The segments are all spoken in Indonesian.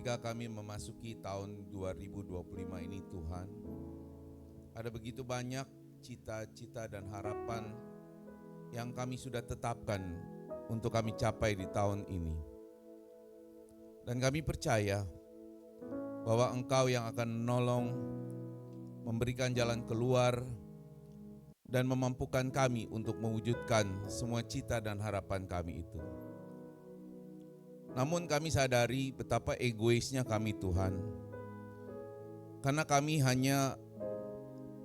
Ketika kami memasuki tahun 2025 ini Tuhan, ada begitu banyak cita-cita dan harapan yang kami sudah tetapkan untuk kami capai di tahun ini. Dan kami percaya bahwa Engkau yang akan menolong, memberikan jalan keluar, dan memampukan kami untuk mewujudkan semua cita dan harapan kami itu. Namun kami sadari betapa egoisnya kami Tuhan, karena kami hanya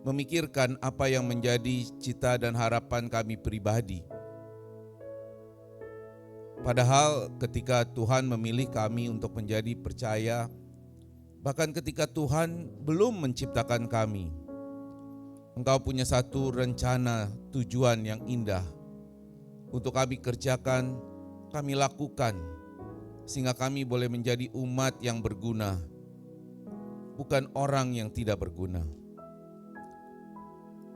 memikirkan apa yang menjadi cita dan harapan kami pribadi. Padahal ketika Tuhan memilih kami untuk menjadi percaya, bahkan ketika Tuhan belum menciptakan kami, Engkau punya satu rencana tujuan yang indah untuk kami kerjakan, kami lakukan, sehingga kami boleh menjadi umat yang berguna, bukan orang yang tidak berguna.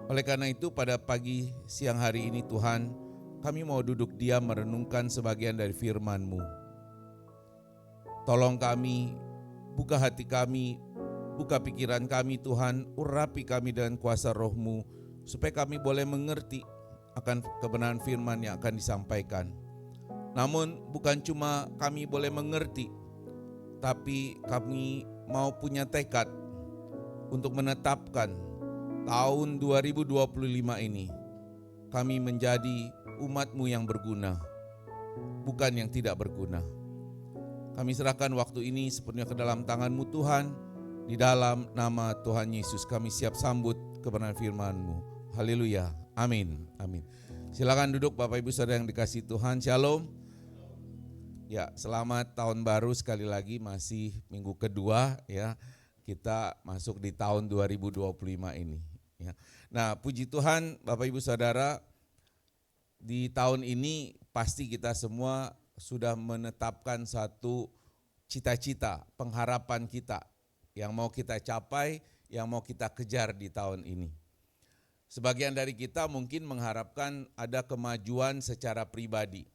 Oleh karena itu pada pagi siang hari ini Tuhan, kami mau duduk diam merenungkan sebagian dari firman-Mu. Tolong kami, buka hati kami, buka pikiran kami Tuhan, urapi kami dengan kuasa Roh-Mu, supaya kami boleh mengerti akan kebenaran firman yang akan disampaikan. Namun bukan cuma kami boleh mengerti, tapi kami mau punya tekad untuk menetapkan tahun 2025 ini kami menjadi umat-Mu yang berguna, bukan yang tidak berguna. Kami serahkan waktu ini sepenuhnya ke dalam tangan-Mu Tuhan. Di dalam nama Tuhan Yesus kami siap sambut kebenaran firman-Mu. Haleluya. Amin. Amin. Silakan duduk Bapak Ibu Saudara yang dikasihi Tuhan. Shalom. Ya, selamat tahun baru sekali lagi, masih minggu kedua ya. Kita masuk di tahun 2025 ini ya. Nah, puji Tuhan Bapak Ibu Saudara, di tahun ini pasti kita semua sudah menetapkan satu cita-cita, pengharapan kita yang mau kita capai, yang mau kita kejar di tahun ini. Sebagian dari kita mungkin mengharapkan ada kemajuan secara pribadi.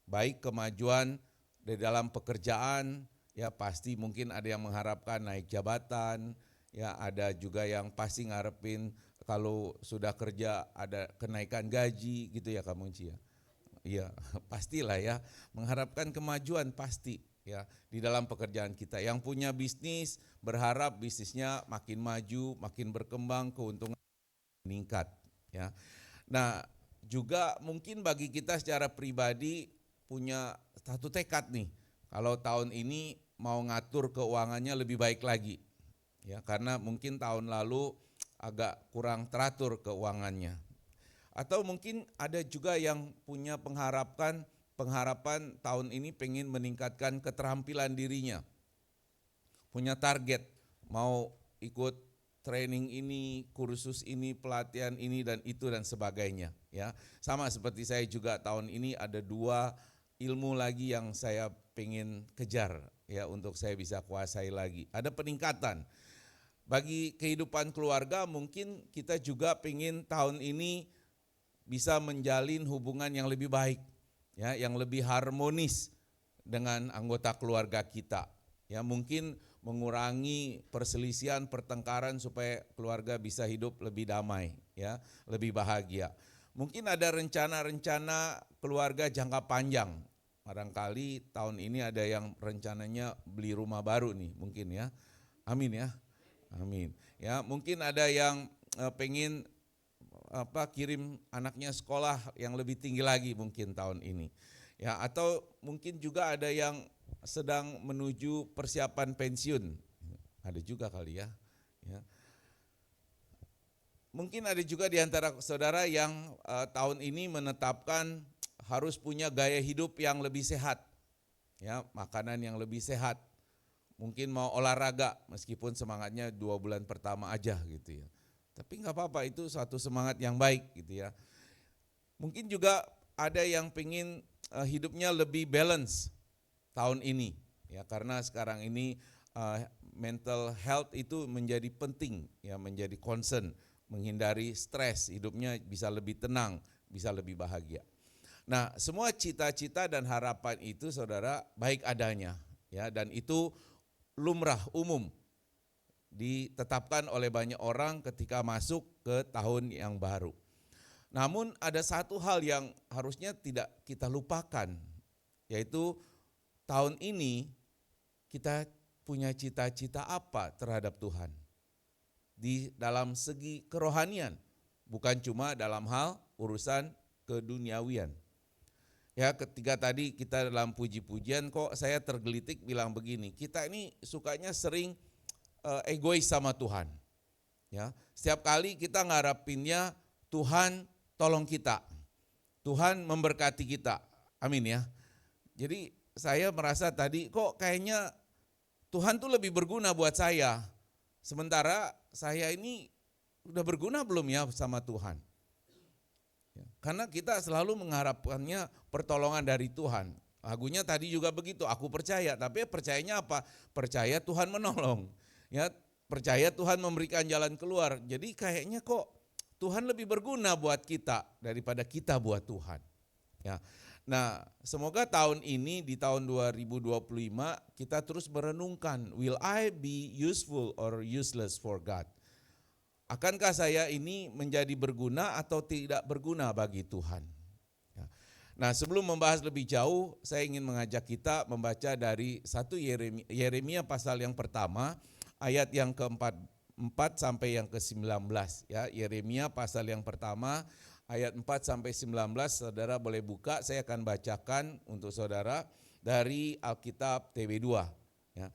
Baik kemajuan di dalam pekerjaan, ya pasti mungkin ada yang mengharapkan naik jabatan, ya ada juga yang pasti ngarepin kalau sudah kerja ada kenaikan gaji gitu ya Kak Munci ya. Iya, pastilah ya, mengharapkan kemajuan pasti ya di dalam pekerjaan kita. Yang punya bisnis berharap bisnisnya makin maju, makin berkembang, keuntungan meningkat ya. Nah, juga mungkin bagi kita secara pribadi punya satu tekad nih, kalau tahun ini mau ngatur keuangannya lebih baik lagi ya, karena mungkin tahun lalu agak kurang teratur keuangannya. Atau mungkin ada juga yang punya pengharapan tahun ini pengen meningkatkan keterampilan dirinya, punya target mau ikut training ini, kursus ini, pelatihan ini dan itu dan sebagainya ya. Sama seperti saya juga tahun ini ada 2 ilmu lagi yang saya pengen kejar ya, untuk saya bisa kuasai lagi. Ada peningkatan. Bagi kehidupan keluarga mungkin kita juga pengen tahun ini bisa menjalin hubungan yang lebih baik ya, yang lebih harmonis dengan anggota keluarga kita. Ya, mungkin mengurangi perselisihan, pertengkaran supaya keluarga bisa hidup lebih damai ya, lebih bahagia. Mungkin ada rencana-rencana keluarga jangka panjang. Barangkali tahun ini ada yang rencananya beli rumah baru nih mungkin ya. Amin ya. Amin. Ya, mungkin ada yang pengen kirim anaknya sekolah yang lebih tinggi lagi mungkin tahun ini. Ya, atau mungkin juga ada yang sedang menuju persiapan pensiun. Ada juga kali ya. Ya. Mungkin ada juga di antara saudara yang tahun ini menetapkan harus punya gaya hidup yang lebih sehat, ya, makanan yang lebih sehat. Mungkin mau olahraga meskipun semangatnya 2 bulan pertama aja gitu ya. Tapi nggak apa-apa, itu suatu semangat yang baik gitu ya. Mungkin juga ada yang pengen hidupnya lebih balance tahun ini, ya karena sekarang ini mental health itu menjadi penting, ya menjadi concern, menghindari stres, hidupnya bisa lebih tenang, bisa lebih bahagia. Nah, semua cita-cita dan harapan itu saudara baik adanya ya, dan itu lumrah umum ditetapkan oleh banyak orang ketika masuk ke tahun yang baru. Namun ada satu hal yang harusnya tidak kita lupakan, yaitu tahun ini kita punya cita-cita apa terhadap Tuhan di dalam segi kerohanian, bukan cuma dalam hal urusan keduniawian. Ya, ketika tadi kita dalam puji-pujian kok saya tergelitik bilang begini, kita ini sukanya sering egois sama Tuhan. Ya, setiap kali kita ngarapinnya Tuhan tolong kita, Tuhan memberkati kita, amin ya. Jadi saya merasa tadi kok kayaknya Tuhan tuh lebih berguna buat saya, sementara saya ini udah berguna belum ya sama Tuhan? Karena kita selalu mengharapkannya pertolongan dari Tuhan. Lagunya tadi juga begitu, aku percaya, tapi percayanya apa? Percaya Tuhan menolong. Ya, percaya Tuhan memberikan jalan keluar. Jadi kayaknya kok Tuhan lebih berguna buat kita daripada kita buat Tuhan. Ya. Nah, semoga tahun ini di tahun 2025 kita terus merenungkan, will I be useful or useless for God? Akankah saya ini menjadi berguna atau tidak berguna bagi Tuhan? Ya. Nah, sebelum membahas lebih jauh, saya ingin mengajak kita membaca dari 1 Yeremia pasal yang pertama, ayat yang ke-4 sampai yang ke-19. Ya, Yeremia pasal yang pertama, ayat 4 sampai 19, saudara boleh buka, saya akan bacakan untuk saudara dari Alkitab TW2. Ya.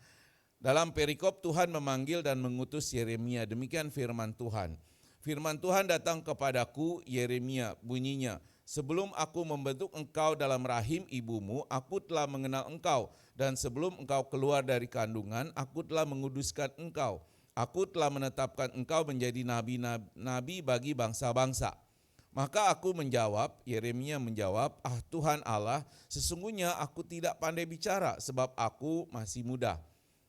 Dalam perikop Tuhan memanggil dan mengutus Yeremia, demikian firman Tuhan. Firman Tuhan datang kepadaku, Yeremia, bunyinya, sebelum aku membentuk engkau dalam rahim ibumu, aku telah mengenal engkau, dan sebelum engkau keluar dari kandungan, aku telah menguduskan engkau. Aku telah menetapkan engkau menjadi nabi bagi bangsa-bangsa. Maka aku menjawab, Yeremia menjawab, Tuhan Allah, sesungguhnya aku tidak pandai bicara sebab aku masih muda.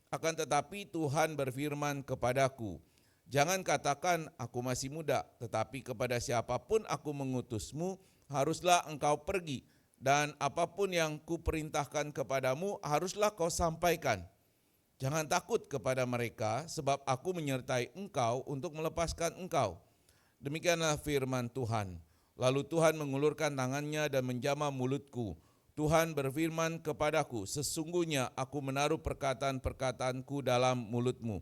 Akan tetapi Tuhan berfirman kepadaku, jangan katakan aku masih muda, tetapi kepada siapapun aku mengutusmu, haruslah engkau pergi, dan apapun yang kuperintahkan kepadamu, haruslah kau sampaikan. Jangan takut kepada mereka, sebab aku menyertai engkau untuk melepaskan engkau. Demikianlah firman Tuhan. Lalu Tuhan mengulurkan tangannya dan menjamah mulutku. Tuhan berfirman kepadaku, sesungguhnya aku menaruh perkataan-perkataanku dalam mulutmu.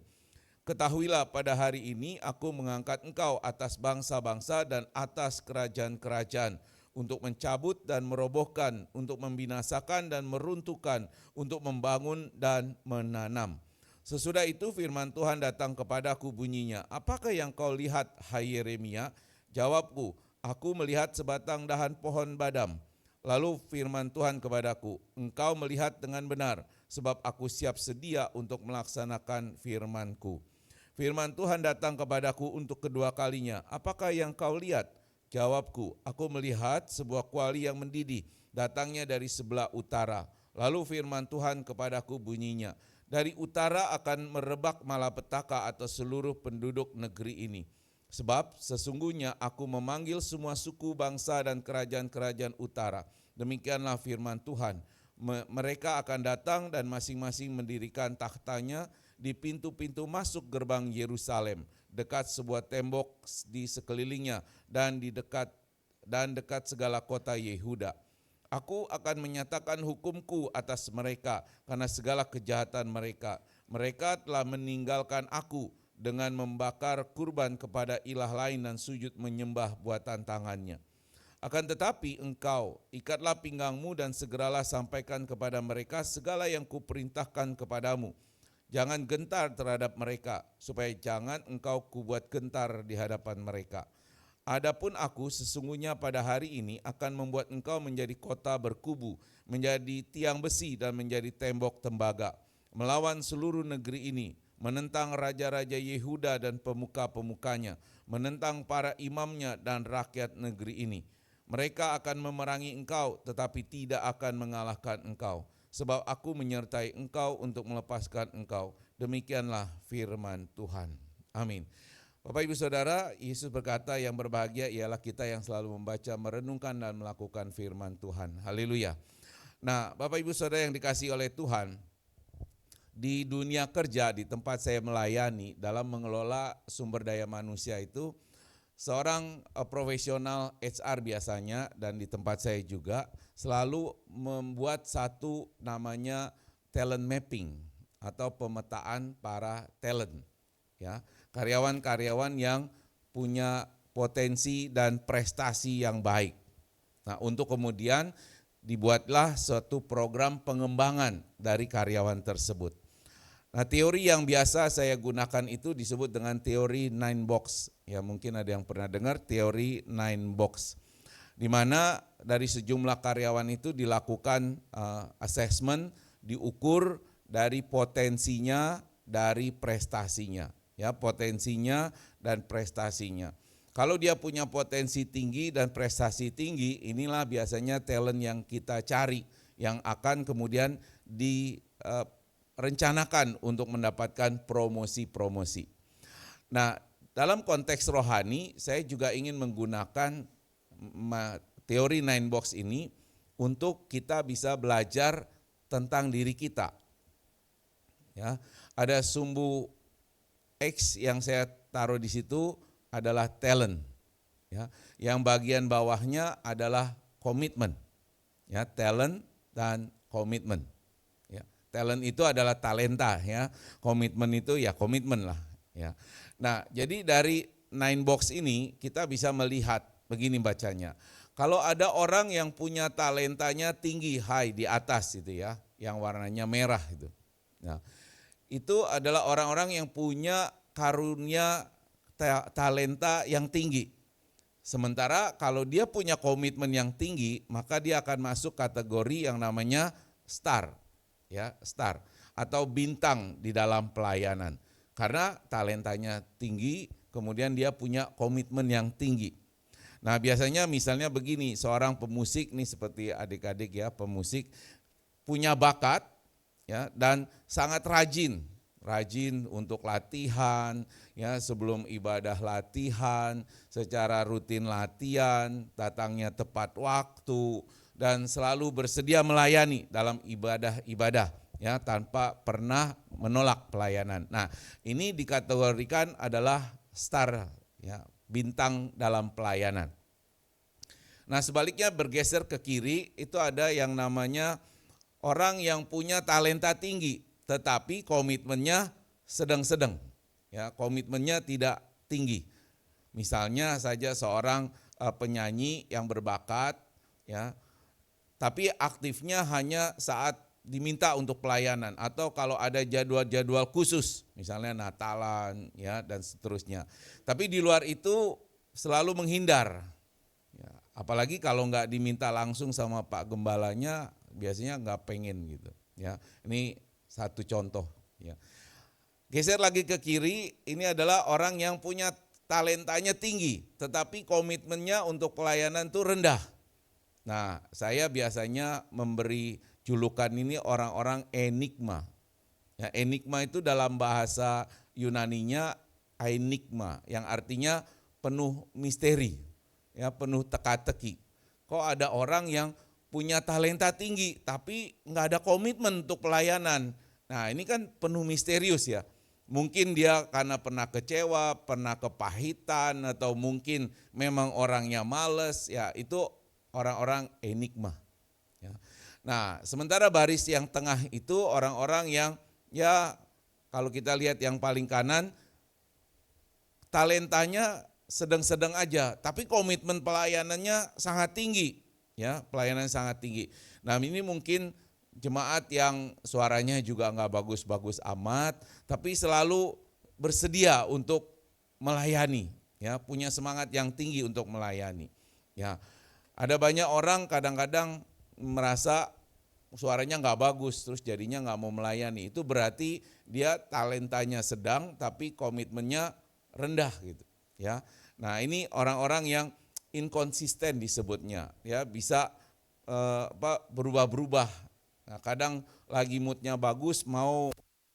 Ketahuilah pada hari ini aku mengangkat engkau atas bangsa-bangsa dan atas kerajaan-kerajaan untuk mencabut dan merobohkan, untuk membinasakan dan meruntuhkan, untuk membangun dan menanam. Sesudah itu firman Tuhan datang kepadaku bunyinya, apakah yang kau lihat hai Yeremia? Jawabku, aku melihat sebatang dahan pohon badam. Lalu firman Tuhan kepadaku, engkau melihat dengan benar, sebab aku siap sedia untuk melaksanakan firman-Ku. Firman Tuhan datang kepadaku untuk kedua kalinya, apakah yang kau lihat? Jawabku, aku melihat sebuah kuali yang mendidih, datangnya dari sebelah utara. Lalu firman Tuhan kepadaku bunyinya, dari utara akan merebak malapetaka atas seluruh penduduk negeri ini. Sebab sesungguhnya aku memanggil semua suku, bangsa dan kerajaan-kerajaan utara. Demikianlah firman Tuhan. Mereka akan datang dan masing-masing mendirikan tahtanya di pintu-pintu masuk gerbang Yerusalem, dekat sebuah tembok di sekelilingnya dan dekat segala kota Yehuda. Aku akan menyatakan hukumku atas mereka karena segala kejahatan mereka. Mereka telah meninggalkan aku dengan membakar kurban kepada ilah lain dan sujud menyembah buatan tangannya. Akan tetapi engkau, ikatlah pinggangmu dan segeralah sampaikan kepada mereka segala yang kuperintahkan kepadamu. Jangan gentar terhadap mereka, supaya jangan engkau kubuat gentar di hadapan mereka. Adapun aku sesungguhnya pada hari ini akan membuat engkau menjadi kota berkubu, menjadi tiang besi dan menjadi tembok tembaga, melawan seluruh negeri ini, menentang raja-raja Yehuda dan pemuka-pemukanya, menentang para imamnya dan rakyat negeri ini. Mereka akan memerangi engkau tetapi tidak akan mengalahkan engkau, sebab aku menyertai engkau untuk melepaskan engkau. Demikianlah firman Tuhan. Amin. Bapak Ibu Saudara, Yesus berkata yang berbahagia ialah kita yang selalu membaca, merenungkan dan melakukan firman Tuhan. Haleluya. Nah, Bapak Ibu Saudara yang dikasihi oleh Tuhan, di dunia kerja, di tempat saya melayani, dalam mengelola sumber daya manusia itu, seorang profesional HR biasanya, dan di tempat saya juga, selalu membuat satu namanya talent mapping atau pemetaan para talent. Ya, karyawan-karyawan yang punya potensi dan prestasi yang baik. Nah, untuk kemudian dibuatlah suatu program pengembangan dari karyawan tersebut. Nah, teori yang biasa saya gunakan itu disebut dengan teori 9 box. Ya, mungkin ada yang pernah dengar teori 9 box. Di mana dari sejumlah karyawan itu dilakukan assessment, diukur dari potensinya, dari prestasinya. Ya, potensinya dan prestasinya. Kalau dia punya potensi tinggi dan prestasi tinggi, inilah biasanya talent yang kita cari, yang akan kemudian direncanakan untuk mendapatkan promosi-promosi. Nah, dalam konteks rohani, saya juga ingin menggunakan teori 9 box ini untuk kita bisa belajar tentang diri kita. Ya, ada sumbu X yang saya taruh di situ adalah talent. Ya, yang bagian bawahnya adalah komitmen. Ya, talent dan komitmen. Ya, talent itu adalah talenta, ya. Komitmen itu ya komitmen lah, ya. Nah, jadi dari 9 box ini kita bisa melihat begini bacanya. Kalau ada orang yang punya talentanya tinggi, high, di atas itu ya, yang warnanya merah itu. Nah, itu adalah orang-orang yang punya karunia talenta yang tinggi. Sementara kalau dia punya komitmen yang tinggi, maka dia akan masuk kategori yang namanya star, ya, star atau bintang di dalam pelayanan. Karena talentanya tinggi, kemudian dia punya komitmen yang tinggi. Nah, biasanya misalnya begini, seorang pemusik nih seperti adik-adik ya, pemusik punya bakat, ya, dan sangat rajin untuk latihan, ya, sebelum ibadah latihan, secara rutin latihan, datangnya tepat waktu, dan selalu bersedia melayani dalam ibadah-ibadah, ya, tanpa pernah menolak pelayanan. Nah, ini dikategorikan adalah star, ya, bintang dalam pelayanan. Nah, sebaliknya bergeser ke kiri itu ada yang namanya orang yang punya talenta tinggi, tetapi komitmennya sedang-sedang, ya, komitmennya tidak tinggi. Misalnya saja seorang penyanyi yang berbakat, ya, tapi aktifnya hanya saat diminta untuk pelayanan atau kalau ada jadwal-jadwal khusus, misalnya Natalan, ya, dan seterusnya. Tapi di luar itu selalu menghindar. Ya, apalagi kalau nggak diminta langsung sama Pak Gembalanya, biasanya nggak pengen gitu. Ya, ini satu contoh. Ya. Geser lagi ke kiri, ini adalah orang yang punya talentanya tinggi, tetapi komitmennya untuk pelayanan itu rendah. Nah, saya biasanya memberi julukan ini orang-orang enigma. Ya, enigma itu dalam bahasa Yunaninya enigma, yang artinya penuh misteri, ya, penuh teka-teki. Kok ada orang yang punya talenta tinggi tapi nggak ada komitmen untuk pelayanan. Nah, ini kan penuh misterius ya. Mungkin dia karena pernah kecewa, pernah kepahitan, atau mungkin memang orangnya males, ya, itu orang-orang enigma. Ya. Nah, sementara baris yang tengah itu orang-orang yang, ya, kalau kita lihat yang paling kanan, talentanya sedang-sedang aja, tapi komitmen pelayanannya sangat tinggi, ya, pelayanan sangat tinggi. Nah, ini mungkin jemaat yang suaranya juga nggak bagus-bagus amat, tapi selalu bersedia untuk melayani, ya, punya semangat yang tinggi untuk melayani. Ya, ada banyak orang kadang-kadang merasa suaranya nggak bagus, terus jadinya nggak mau melayani. Itu berarti dia talentanya sedang, tapi komitmennya rendah gitu. Ya, nah ini orang-orang yang inkonsisten disebutnya, ya, bisa berubah-berubah. Nah, kadang lagi moodnya bagus,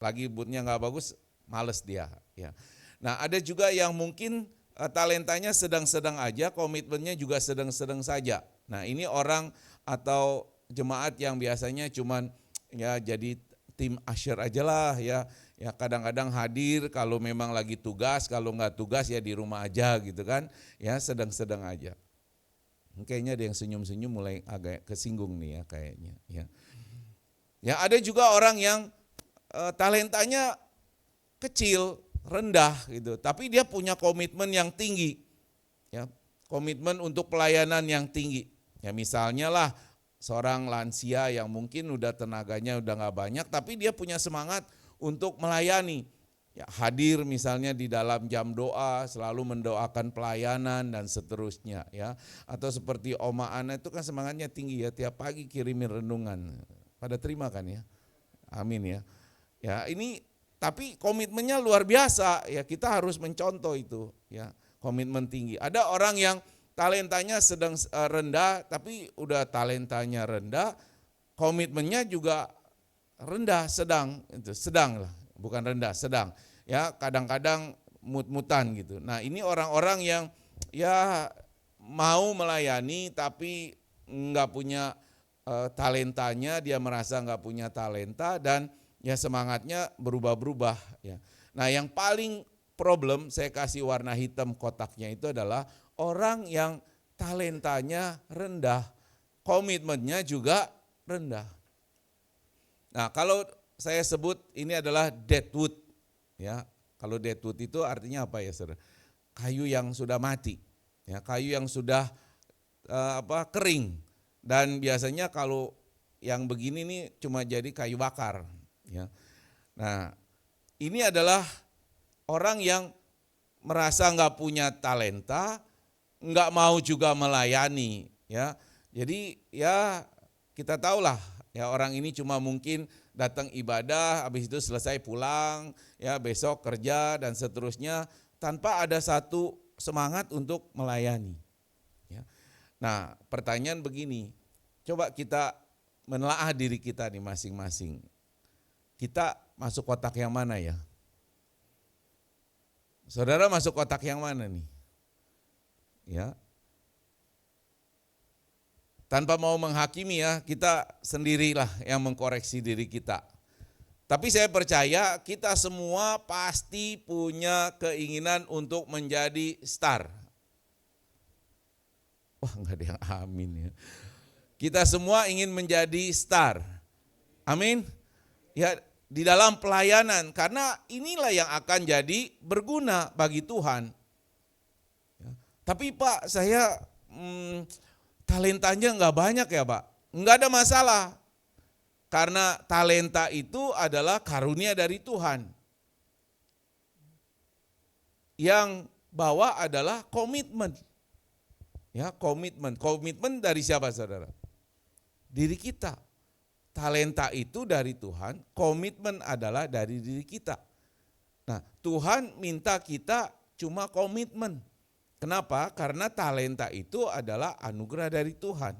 lagi moodnya nggak bagus, males dia. Ya. Nah, ada juga yang mungkin talentanya sedang-sedang aja, komitmennya juga sedang-sedang saja. Nah, ini orang atau jemaat yang biasanya cuman, ya, jadi tim usher aja lah ya. Ya kadang-kadang hadir kalau memang lagi tugas, kalau nggak tugas ya di rumah aja gitu kan. Ya sedang-sedang aja. Kayaknya ada yang senyum-senyum mulai agak kesinggung nih ya kayaknya. Ya ada juga orang yang talentanya kecil, rendah gitu. Tapi dia punya komitmen yang tinggi. Ya, komitmen untuk pelayanan yang tinggi. Ya misalnya lah seorang lansia yang mungkin udah tenaganya udah nggak banyak, tapi dia punya semangat untuk melayani. Ya, hadir misalnya di dalam jam doa, selalu mendoakan pelayanan dan seterusnya ya. Atau seperti Oma Ana itu kan semangatnya tinggi ya, tiap pagi kirimin renungan. Pada terima kan ya? Amin ya. Ya ini tapi komitmennya luar biasa ya, kita harus mencontoh itu ya, komitmen tinggi. Ada orang yang talentanya sedang rendah, tapi udah talentanya rendah, komitmennya juga rendah, sedang lah, bukan rendah, sedang. Ya kadang-kadang mut-mutan gitu. Nah ini orang-orang yang ya mau melayani tapi nggak punya talentanya, dia merasa nggak punya talenta dan ya semangatnya berubah-berubah. Ya. Nah yang paling problem, saya kasih warna hitam kotaknya itu adalah orang yang talentanya rendah, komitmennya juga rendah. Nah kalau saya sebut ini adalah deadwood, ya. Kalau deadwood itu artinya apa ya saudara? Kayu yang sudah mati, ya, kayu yang sudah kering. Dan biasanya kalau yang begini nih cuma jadi kayu bakar. Ya. Nah ini adalah orang yang merasa nggak punya talenta, nggak mau juga melayani. Ya. Jadi ya kita tahulah ya orang ini cuma mungkin datang ibadah, habis itu selesai pulang, ya besok kerja dan seterusnya tanpa ada satu semangat untuk melayani. Ya. Nah pertanyaan begini, coba kita menelaah diri kita nih masing-masing. Kita masuk kotak yang mana ya? Saudara masuk kotak yang mana nih? Ya. Tanpa mau menghakimi ya, kita sendirilah yang mengkoreksi diri kita. Tapi saya percaya kita semua pasti punya keinginan untuk menjadi star. Wah enggak ada yang amin ya. Kita semua ingin menjadi star. Amin. Ya di dalam pelayanan, karena inilah yang akan jadi berguna bagi Tuhan. Ya. Tapi Pak saya talentanya enggak banyak ya Pak. Enggak ada masalah. Karena talenta itu adalah karunia dari Tuhan. Yang bawa adalah komitmen. Ya, komitmen. Komitmen dari siapa saudara? Diri kita. Talenta itu dari Tuhan, komitmen adalah dari diri kita. Nah, Tuhan minta kita cuma komitmen. Kenapa? Karena talenta itu adalah anugerah dari Tuhan.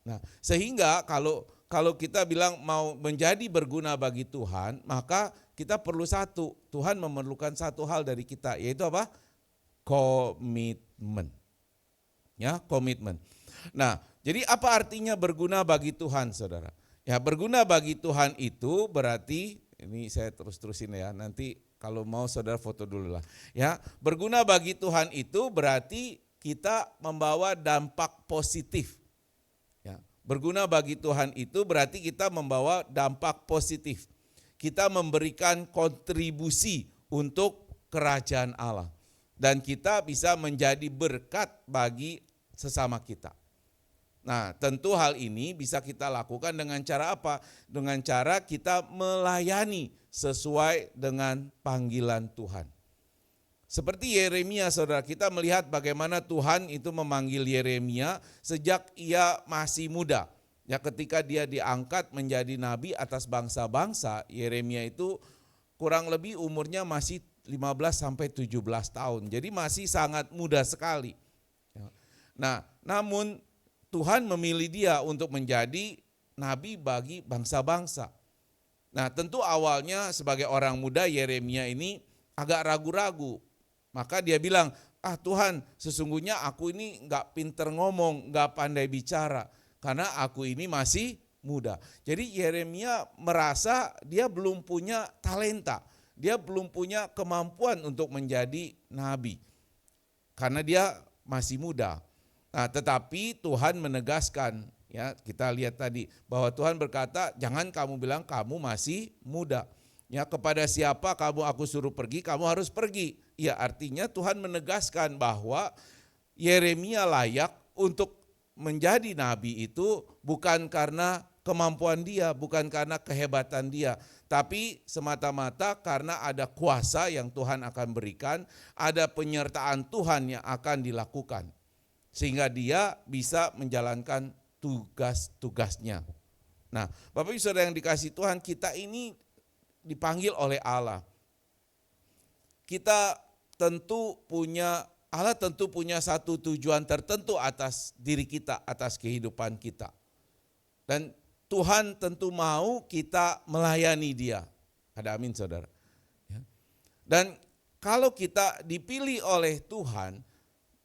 Nah, sehingga kalau kita bilang mau menjadi berguna bagi Tuhan, maka kita perlu satu. Tuhan memerlukan satu hal dari kita, yaitu apa? Komitmen. Ya, komitmen. Nah, jadi apa artinya berguna bagi Tuhan, saudara? Ya, berguna bagi Tuhan itu berarti, ini saya terusin ya, nanti kalau mau saudara foto dulu lah. Ya, berguna bagi Tuhan itu berarti kita membawa dampak positif. Ya, berguna bagi Tuhan itu berarti kita membawa dampak positif. Kita memberikan kontribusi untuk kerajaan Allah. Dan kita bisa menjadi berkat bagi sesama kita. Nah, tentu hal ini bisa kita lakukan dengan cara apa? Dengan cara kita melayani sesuai dengan panggilan Tuhan. Seperti Yeremia, saudara, kita melihat bagaimana Tuhan itu memanggil Yeremia sejak ia masih muda. Ya, ketika dia diangkat menjadi nabi atas bangsa-bangsa, Yeremia itu kurang lebih umurnya masih 15 sampai 17 tahun. Jadi masih sangat muda sekali. Nah, namun Tuhan memilih dia untuk menjadi nabi bagi bangsa-bangsa. Nah, tentu awalnya sebagai orang muda Yeremia ini agak ragu-ragu. Maka dia bilang, Tuhan, sesungguhnya aku ini enggak pinter ngomong, enggak pandai bicara. Karena aku ini masih muda. Jadi Yeremia merasa dia belum punya talenta, dia belum punya kemampuan untuk menjadi nabi karena dia masih muda. Nah, tetapi Tuhan menegaskan, ya kita lihat tadi bahwa Tuhan berkata, jangan kamu bilang kamu masih muda. Ya, kepada siapa kamu aku suruh pergi, kamu harus pergi. Ya, artinya Tuhan menegaskan bahwa Yeremia layak untuk menjadi nabi itu bukan karena kemampuan dia, bukan karena kehebatan dia, tapi semata-mata karena ada kuasa yang Tuhan akan berikan, ada penyertaan Tuhan yang akan dilakukan, sehingga dia bisa menjalankan tugas-tugasnya. Nah, Bapak Ibu Saudara yang dikasihi Tuhan, kita ini dipanggil oleh Allah. Allah tentu punya satu tujuan tertentu atas diri kita, atas kehidupan kita. Dan Tuhan tentu mau kita melayani Dia. Ada amin saudara. Dan kalau kita dipilih oleh Tuhan,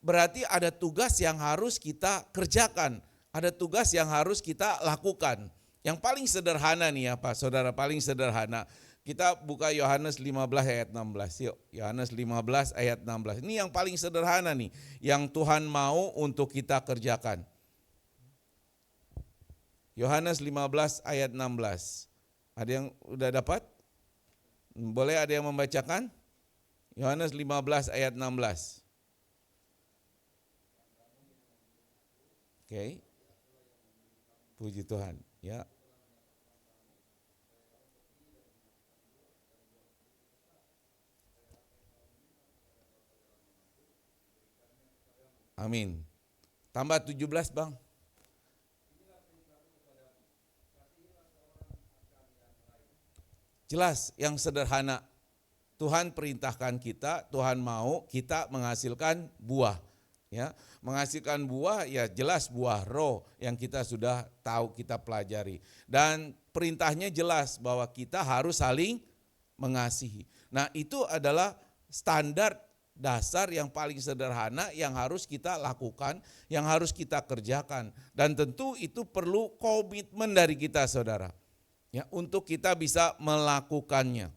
berarti ada tugas yang harus kita kerjakan. Ada tugas yang harus kita lakukan. Yang paling sederhana nih ya Pak Saudara, paling sederhana. Kita buka Yohanes 15 ayat 16. Yuk, Yohanes 15 ayat 16. Ini yang paling sederhana nih, yang Tuhan mau untuk kita kerjakan. Yohanes 15 ayat 16. Ada yang udah dapat? Boleh ada yang membacakan? Yohanes 15 ayat 16. Oke. Puji Tuhan, ya. Amin. Tambah 17 Bang. Jelas, yang sederhana. Tuhan perintahkan kita, Tuhan mau kita menghasilkan buah. Ya, menghasilkan buah ya jelas buah roh yang kita sudah tahu, kita pelajari. Dan perintahnya jelas bahwa kita harus saling mengasihi. Nah, itu adalah standar dasar yang paling sederhana yang harus kita lakukan, yang harus kita kerjakan. Dan tentu itu perlu komitmen dari kita saudara, ya, untuk kita bisa melakukannya.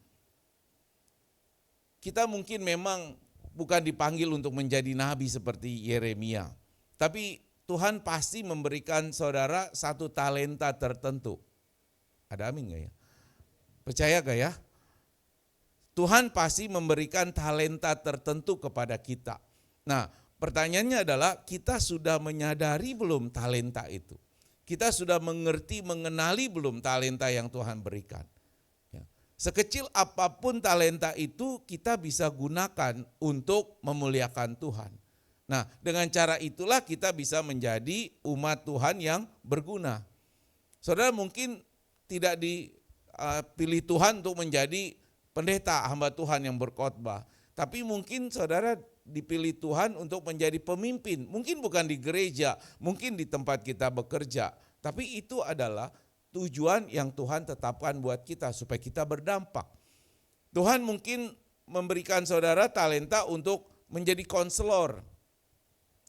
Kita mungkin memang bukan dipanggil untuk menjadi nabi seperti Yeremia, tapi Tuhan pasti memberikan saudara satu talenta tertentu. Ada amin gak ya? Percaya gak ya? Tuhan pasti memberikan talenta tertentu kepada kita. Nah, pertanyaannya adalah kita sudah menyadari belum talenta itu? Kita sudah mengerti, mengenali belum talenta yang Tuhan berikan? Ya. Sekecil apapun talenta itu kita bisa gunakan untuk memuliakan Tuhan. Nah, dengan cara itulah kita bisa menjadi umat Tuhan yang berguna. Saudara mungkin tidak dipilih Tuhan untuk menjadi pendeta, hamba Tuhan yang berkhotbah. Tapi mungkin saudara dipilih Tuhan untuk menjadi pemimpin. Mungkin bukan di gereja, mungkin di tempat kita bekerja. Tapi itu adalah tujuan yang Tuhan tetapkan buat kita supaya kita berdampak. Tuhan mungkin memberikan saudara talenta untuk menjadi konselor.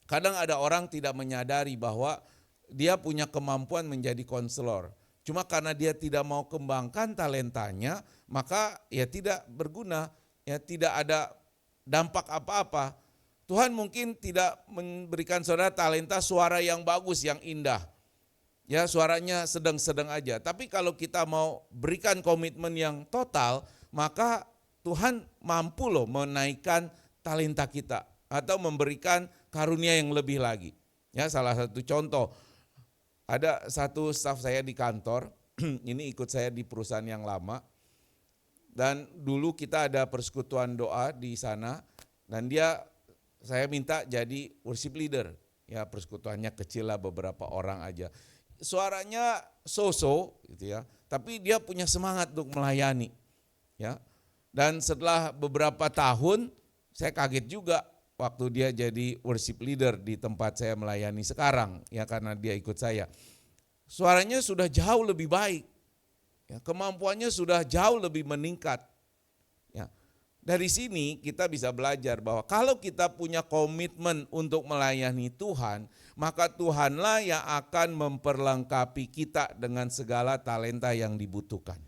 Kadang ada orang tidak menyadari bahwa dia punya kemampuan menjadi konselor. Cuma karena dia tidak mau kembangkan talentanya, maka ya tidak berguna, ya tidak ada dampak apa-apa. Tuhan mungkin tidak memberikan saudara talenta suara yang bagus, yang indah. Ya suaranya sedang-sedang aja. Tapi kalau kita mau berikan komitmen yang total, maka Tuhan mampu loh menaikkan talenta kita atau memberikan karunia yang lebih lagi. Ya salah satu contoh. Ada satu staf saya di kantor, ini ikut saya di perusahaan yang lama, dan dulu kita ada persekutuan doa di sana, dan saya minta jadi worship leader, ya persekutuannya kecil lah beberapa orang aja. Suaranya so-so gitu ya, tapi dia punya semangat untuk melayani, ya. Dan setelah beberapa tahun, saya kaget juga waktu dia jadi worship leader di tempat saya melayani sekarang, ya karena dia ikut saya. Suaranya sudah jauh lebih baik, ya, kemampuannya sudah jauh lebih meningkat. Ya. dari sini kita bisa belajar bahwa kalau kita punya komitmen untuk melayani Tuhan, maka Tuhanlah yang akan memperlengkapi kita dengan segala talenta yang dibutuhkan.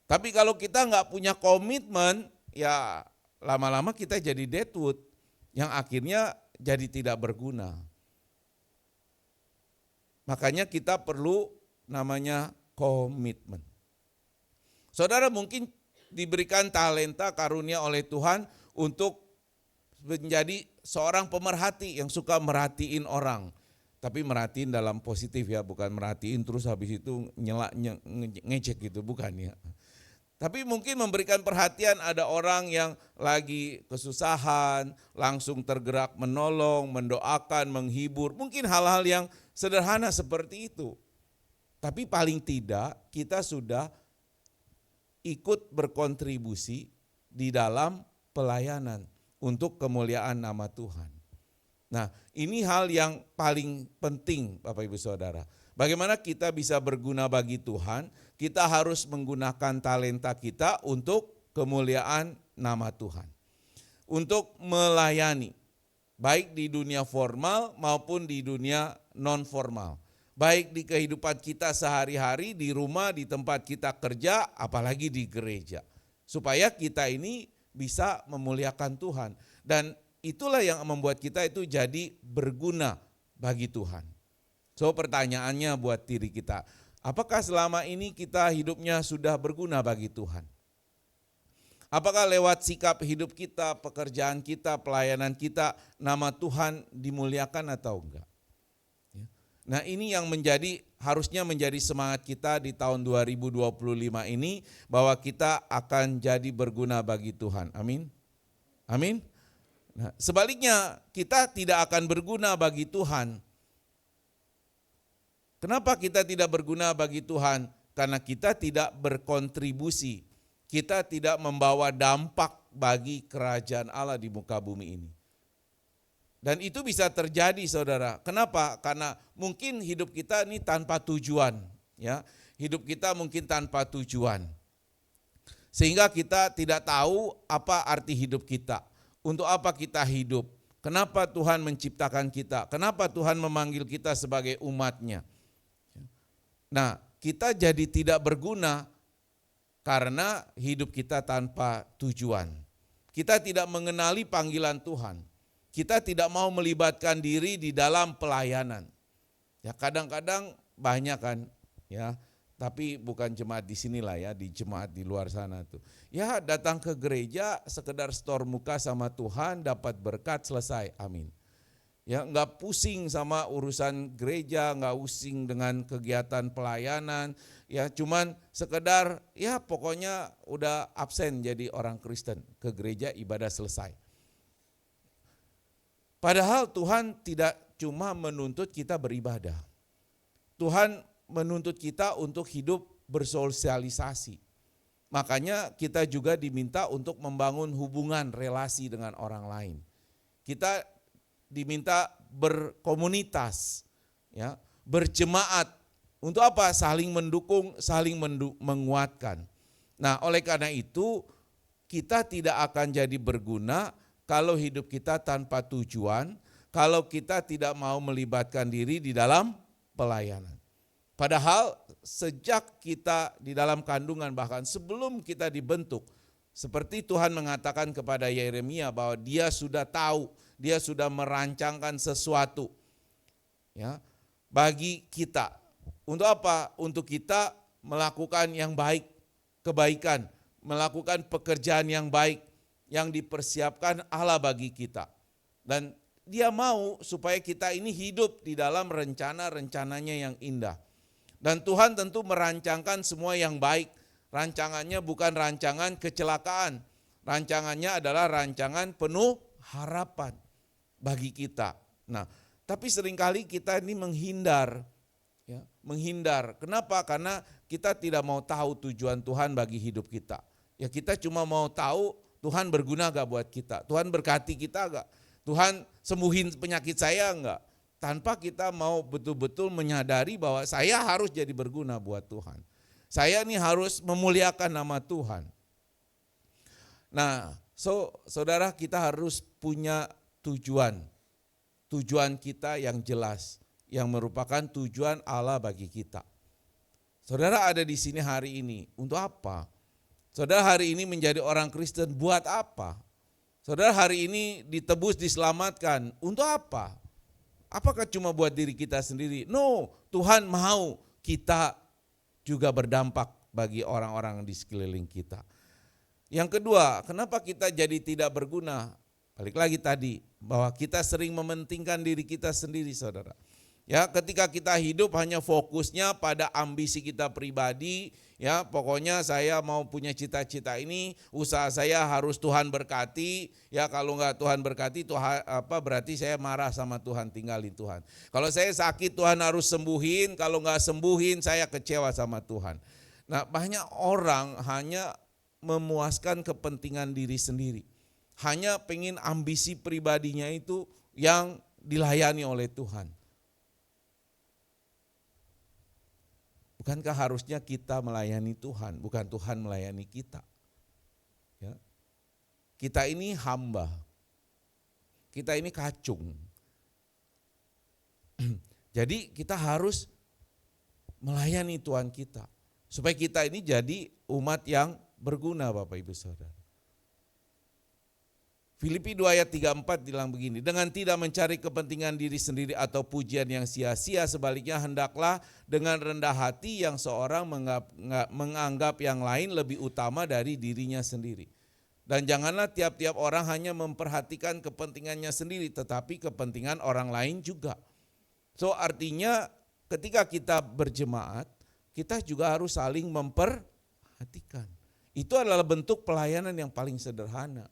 Tapi kalau kita nggak punya komitmen, ya lama-lama kita jadi deadwood yang akhirnya jadi tidak berguna. Makanya kita perlu namanya komitmen. Saudara mungkin diberikan talenta karunia oleh Tuhan untuk menjadi seorang pemerhati yang suka merhatiin orang. Tapi merhatiin dalam positif ya, bukan merhatiin terus habis itu ngecek gitu, bukan ya. Tapi mungkin memberikan perhatian, ada orang yang lagi kesusahan, langsung tergerak menolong, mendoakan, menghibur. Mungkin hal-hal yang sederhana seperti itu. Tapi paling tidak kita sudah ikut berkontribusi di dalam pelayanan untuk kemuliaan nama Tuhan. Nah, ini hal yang paling penting Bapak Ibu Saudara. Bagaimana kita bisa berguna bagi Tuhan? Kita harus menggunakan talenta kita untuk kemuliaan nama Tuhan. Untuk melayani, baik di dunia formal maupun di dunia non formal. Baik di kehidupan kita sehari-hari, di rumah, di tempat kita kerja, apalagi di gereja. Supaya kita ini bisa memuliakan Tuhan. Dan itulah yang membuat kita itu jadi berguna bagi Tuhan. So pertanyaannya buat diri kita, apakah selama ini kita hidupnya sudah berguna bagi Tuhan? Apakah lewat sikap hidup kita, pekerjaan kita, pelayanan kita, nama Tuhan dimuliakan atau enggak? Nah ini yang harusnya menjadi semangat kita di tahun 2025 ini, bahwa kita akan jadi berguna bagi Tuhan. Amin. Amin. Nah, sebaliknya kita tidak akan berguna bagi Tuhan. Kenapa kita tidak berguna bagi Tuhan? Karena kita tidak berkontribusi. Kita tidak membawa dampak bagi kerajaan Allah di muka bumi ini. Dan itu bisa terjadi saudara. Kenapa? Karena mungkin hidup kita ini tanpa tujuan. Ya, hidup kita mungkin tanpa tujuan. Sehingga kita tidak tahu apa arti hidup kita. Untuk apa kita hidup. Kenapa Tuhan menciptakan kita. Kenapa Tuhan memanggil kita sebagai umatnya. Nah, kita jadi tidak berguna karena hidup kita tanpa tujuan. Kita tidak mengenali panggilan Tuhan. Kita tidak mau melibatkan diri di dalam pelayanan. Ya kadang-kadang banyak kan ya, tapi bukan jemaat di sinilah ya, di jemaat di luar sana tuh. Ya datang ke gereja sekedar setor muka sama Tuhan, dapat berkat, selesai, amin. Ya enggak pusing sama urusan gereja, enggak pusing dengan kegiatan pelayanan, ya cuman sekedar ya pokoknya udah absen jadi orang Kristen, ke gereja ibadah selesai. Padahal Tuhan tidak cuma menuntut kita beribadah. Tuhan menuntut kita untuk hidup bersosialisasi. Makanya kita juga diminta untuk membangun hubungan relasi dengan orang lain. Kita diminta berkomunitas, ya, berjemaat. Untuk apa? Saling mendukung, saling menguatkan. Nah, oleh karena itu kita tidak akan jadi berguna kalau hidup kita tanpa tujuan, kalau kita tidak mau melibatkan diri di dalam pelayanan. Padahal sejak kita di dalam kandungan, bahkan sebelum kita dibentuk, seperti Tuhan mengatakan kepada Yeremia bahwa dia sudah tahu, dia sudah merancangkan sesuatu ya bagi kita. Untuk apa? Untuk kita melakukan yang baik, kebaikan, melakukan pekerjaan yang baik, yang dipersiapkan Allah bagi kita. Dan dia mau supaya kita ini hidup di dalam rencana-rencananya yang indah. Dan Tuhan tentu merancangkan semua yang baik. Rancangannya bukan rancangan kecelakaan. Rancangannya adalah rancangan penuh harapan bagi kita. Nah, tapi seringkali kita ini menghindar. Ya, menghindar. Kenapa? Karena kita tidak mau tahu tujuan Tuhan bagi hidup kita. Ya kita cuma mau tahu Tuhan berguna gak buat kita? Tuhan berkati kita gak? Tuhan sembuhin penyakit saya gak? Tanpa kita mau betul-betul menyadari bahwa saya harus jadi berguna buat Tuhan. Saya ini harus memuliakan nama Tuhan. Nah, saudara, kita harus punya tujuan. Tujuan kita yang jelas, yang merupakan tujuan Allah bagi kita. Saudara ada di sini hari ini, untuk apa? Saudara hari ini menjadi orang Kristen, buat apa? Saudara hari ini ditebus, diselamatkan, untuk apa? Apakah cuma buat diri kita sendiri? No, Tuhan mau kita juga berdampak bagi orang-orang di sekeliling kita. Yang kedua, kenapa kita jadi tidak berguna? Balik lagi tadi, bahwa kita sering mementingkan diri kita sendiri, saudara. Ya, ketika kita hidup hanya fokusnya pada ambisi kita pribadi, ya pokoknya saya mau punya cita-cita ini, usaha saya harus Tuhan berkati, ya kalau enggak Tuhan berkati Tuhan berarti saya marah sama Tuhan, tinggalin Tuhan. Kalau saya sakit Tuhan harus sembuhin, kalau enggak sembuhin saya kecewa sama Tuhan. Nah, banyak orang hanya memuaskan kepentingan diri sendiri. Hanya pengen ambisi pribadinya itu yang dilayani oleh Tuhan. Bukankah harusnya kita melayani Tuhan, bukan Tuhan melayani kita? Ya. Kita ini hamba, kita ini kacung. Jadi kita harus melayani Tuhan kita, supaya kita ini jadi umat yang berguna, Bapak Ibu Saudara. Filipi 2 ayat 34 bilang begini, dengan tidak mencari kepentingan diri sendiri atau pujian yang sia-sia, sebaliknya hendaklah dengan rendah hati yang seorang menganggap yang lain lebih utama dari dirinya sendiri. Dan janganlah tiap-tiap orang hanya memperhatikan kepentingannya sendiri, tetapi kepentingan orang lain juga. So artinya ketika kita berjemaat, kita juga harus saling memperhatikan. Itu adalah bentuk pelayanan yang paling sederhana.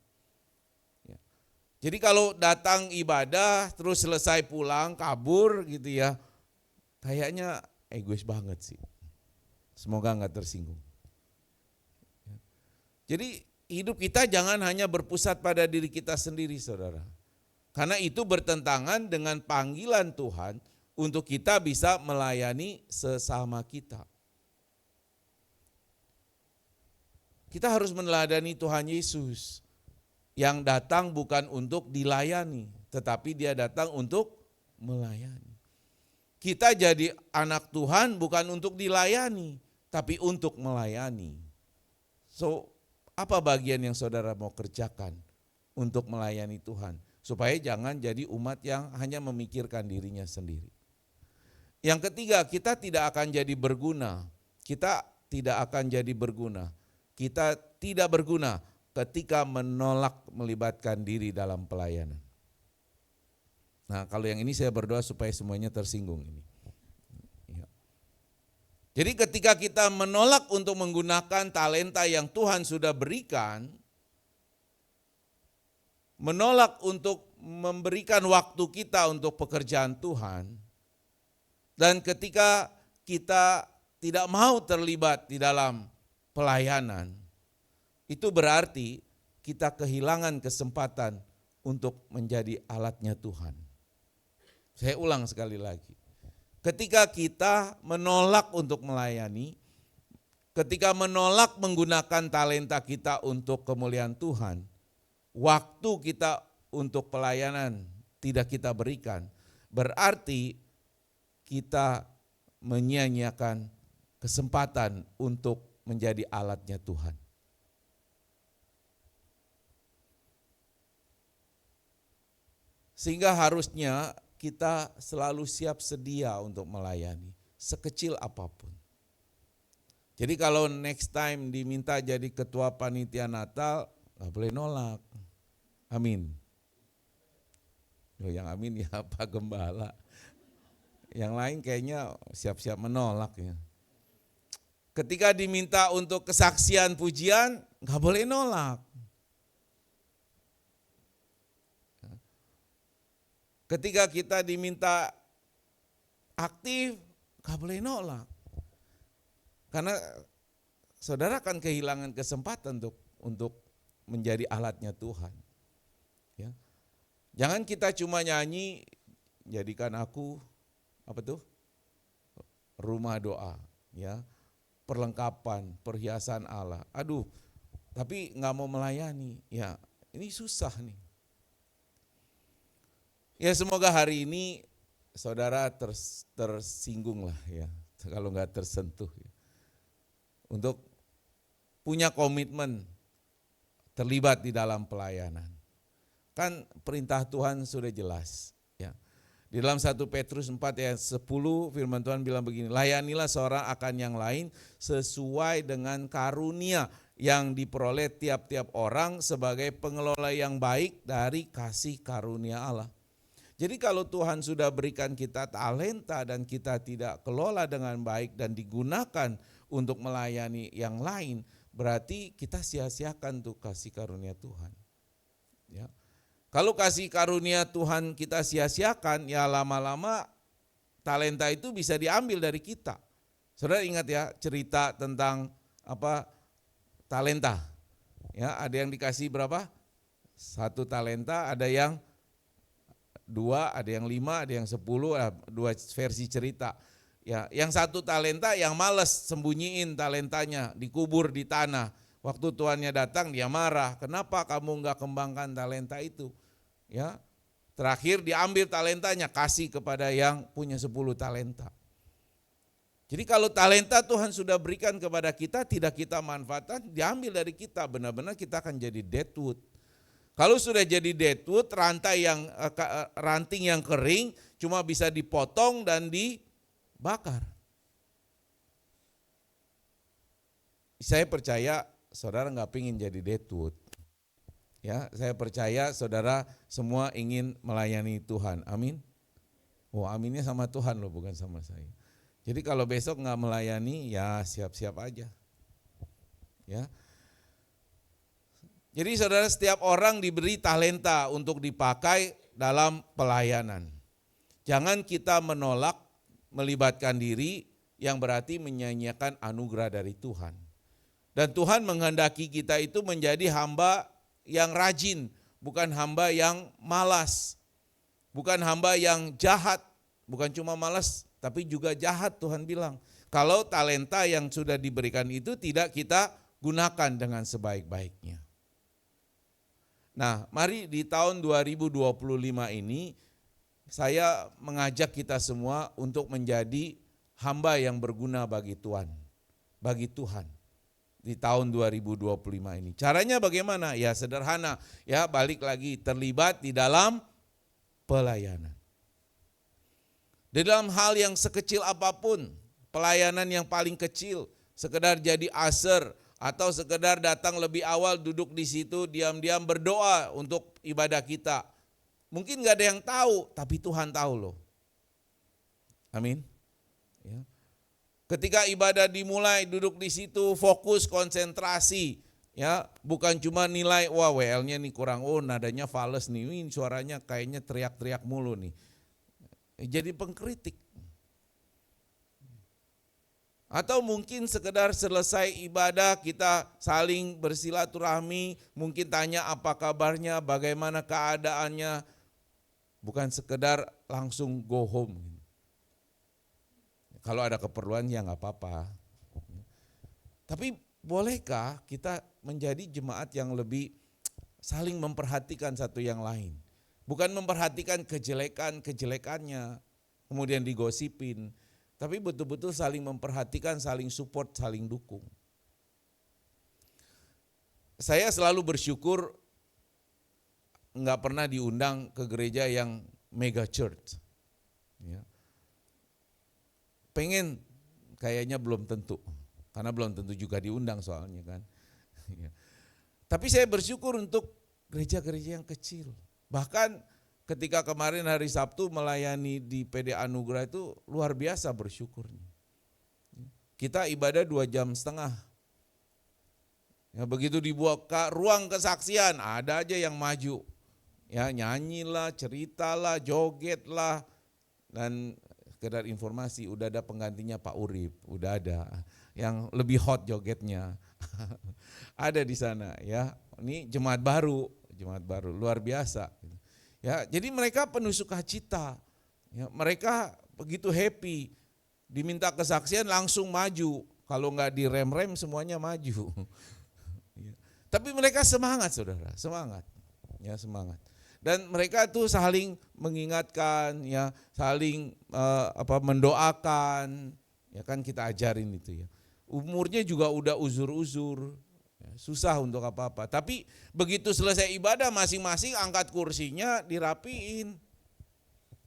Jadi kalau datang ibadah terus selesai pulang kabur gitu ya, kayaknya egois banget sih. Semoga enggak tersinggung. Jadi hidup kita jangan hanya berpusat pada diri kita sendiri, saudara. Karena itu bertentangan dengan panggilan Tuhan untuk kita bisa melayani sesama kita. Kita harus meneladani Tuhan Yesus yang datang bukan untuk dilayani, tetapi dia datang untuk melayani. Kita jadi anak Tuhan bukan untuk dilayani, tapi untuk melayani. So, apa bagian yang saudara mau kerjakan untuk melayani Tuhan? Supaya jangan jadi umat yang hanya memikirkan dirinya sendiri. Yang ketiga, kita tidak akan jadi berguna. Kita tidak akan jadi berguna. Kita tidak berguna ketika menolak melibatkan diri dalam pelayanan. Nah, kalau yang ini saya berdoa supaya semuanya tersinggung ini. Ya. Jadi ketika kita menolak untuk menggunakan talenta yang Tuhan sudah berikan, menolak untuk memberikan waktu kita untuk pekerjaan Tuhan, dan ketika kita tidak mau terlibat di dalam pelayanan, itu berarti kita kehilangan kesempatan untuk menjadi alatnya Tuhan. Saya ulang sekali lagi. Ketika kita menolak untuk melayani, ketika menolak menggunakan talenta kita untuk kemuliaan Tuhan, waktu kita untuk pelayanan tidak kita berikan, berarti kita menyia-nyiakan kesempatan untuk menjadi alatnya Tuhan. Sehingga harusnya kita selalu siap sedia untuk melayani, sekecil apapun. Jadi kalau next time diminta jadi ketua panitia Natal, gak boleh nolak. Amin. Yang amin ya Pak Gembala. Yang lain kayaknya siap-siap menolak ya. Ketika diminta untuk kesaksian pujian, gak boleh nolak. Ketika kita diminta aktif, gak boleh nolak. Karena saudara akan kehilangan kesempatan untuk menjadi alatnya Tuhan. Ya. Jangan kita cuma nyanyi, jadikan aku rumah doa, ya, perlengkapan, perhiasan Allah. Aduh, tapi nggak mau melayani. Ya, ini susah nih. Ya semoga hari ini saudara tersinggung lah ya, kalau nggak tersentuh ya. Untuk punya komitmen terlibat di dalam pelayanan. Kan perintah Tuhan sudah jelas ya. Di dalam 1 Petrus 4 ayat 10 firman Tuhan bilang begini, layanilah seorang akan yang lain sesuai dengan karunia yang diperoleh tiap-tiap orang sebagai pengelola yang baik dari kasih karunia Allah. Jadi kalau Tuhan sudah berikan kita talenta dan kita tidak kelola dengan baik dan digunakan untuk melayani yang lain, berarti kita sia-siakan tuh kasih karunia Tuhan. Ya. Kalau kasih karunia Tuhan kita sia-siakan, ya lama-lama talenta itu bisa diambil dari kita. Saudara ingat ya cerita tentang talenta. Ya, ada yang dikasih berapa? 1 talenta, ada yang 2, ada yang 5, ada yang 10, 2 versi cerita. Ya, yang 1 talenta yang malas sembunyiin talentanya, dikubur di tanah. Waktu tuannya datang dia marah, kenapa kamu enggak kembangkan talenta itu? Ya, terakhir diambil talentanya, kasih kepada yang punya 10 talenta. Jadi kalau talenta Tuhan sudah berikan kepada kita, tidak kita manfaatkan, diambil dari kita, benar-benar kita akan jadi deadwood. Kalau sudah jadi deadwood, ranting yang kering cuma bisa dipotong dan dibakar. Saya percaya saudara nggak pingin jadi deadwood. Ya, saya percaya saudara semua ingin melayani Tuhan. Amin. Oh, aminnya sama Tuhan loh, bukan sama saya. Jadi kalau besok nggak melayani, ya siap-siap aja. Ya. Jadi saudara, setiap orang diberi talenta untuk dipakai dalam pelayanan. Jangan kita menolak melibatkan diri yang berarti menyanyiakan anugerah dari Tuhan. Dan Tuhan menghendaki kita itu menjadi hamba yang rajin, bukan hamba yang malas, bukan hamba yang jahat, bukan cuma malas tapi juga jahat. Tuhan bilang, kalau talenta yang sudah diberikan itu tidak kita gunakan dengan sebaik-baiknya. Nah, mari di tahun 2025 ini saya mengajak kita semua untuk menjadi hamba yang berguna bagi Tuhan, bagi Tuhan di tahun 2025 ini. Caranya bagaimana? Ya sederhana, ya balik lagi terlibat di dalam pelayanan. Di dalam hal yang sekecil apapun, pelayanan yang paling kecil, sekedar jadi usher, atau sekedar datang lebih awal duduk di situ diam-diam berdoa untuk ibadah kita. Mungkin gak ada yang tahu, tapi Tuhan tahu loh. Amin. Ya. Ketika ibadah dimulai duduk di situ fokus konsentrasi, ya bukan cuma nilai wah WL-nya nih kurang, oh nadanya fals nih, ini suaranya kayaknya teriak-teriak mulu nih. Jadi pengkritik. Atau mungkin sekedar selesai ibadah kita saling bersilaturahmi, mungkin tanya apa kabarnya, bagaimana keadaannya, bukan sekedar langsung go home. Kalau ada keperluan ya nggak apa-apa. Tapi bolehkah kita menjadi jemaat yang lebih saling memperhatikan satu yang lain? Bukan memperhatikan kejelekannya, kemudian digosipin. Tapi betul-betul saling memperhatikan, saling support, saling dukung. Saya selalu bersyukur enggak pernah diundang ke gereja yang mega church. Ya. Pengen, kayaknya belum tentu. Karena belum tentu juga diundang soalnya kan. Ya. Tapi saya bersyukur untuk gereja-gereja yang kecil. Bahkan ketika kemarin hari Sabtu melayani di PD Anugerah itu luar biasa bersyukurnya. Kita ibadah 2,5 jam. Ya, begitu dibuka ruang kesaksian ada aja yang maju. Ya nyanyilah, ceritalah, jogetlah. Dan sekedar informasi udah ada penggantinya Pak Urip, udah ada. Yang lebih hot jogetnya. Ada di sana ya. Ini jemaat baru luar biasa. Ya, jadi mereka penuh sukacita. Ya, mereka begitu happy. Diminta kesaksian langsung maju. Kalau enggak direm-rem semuanya maju. Ya. Tapi mereka semangat saudara, semangat. Ya semangat. Dan mereka tuh saling mengingatkan, ya saling mendoakan, ya kan kita ajarin itu ya. Umurnya juga udah uzur-uzur, ya, susah untuk apa-apa. Tapi begitu selesai ibadah masing-masing angkat kursinya dirapiin.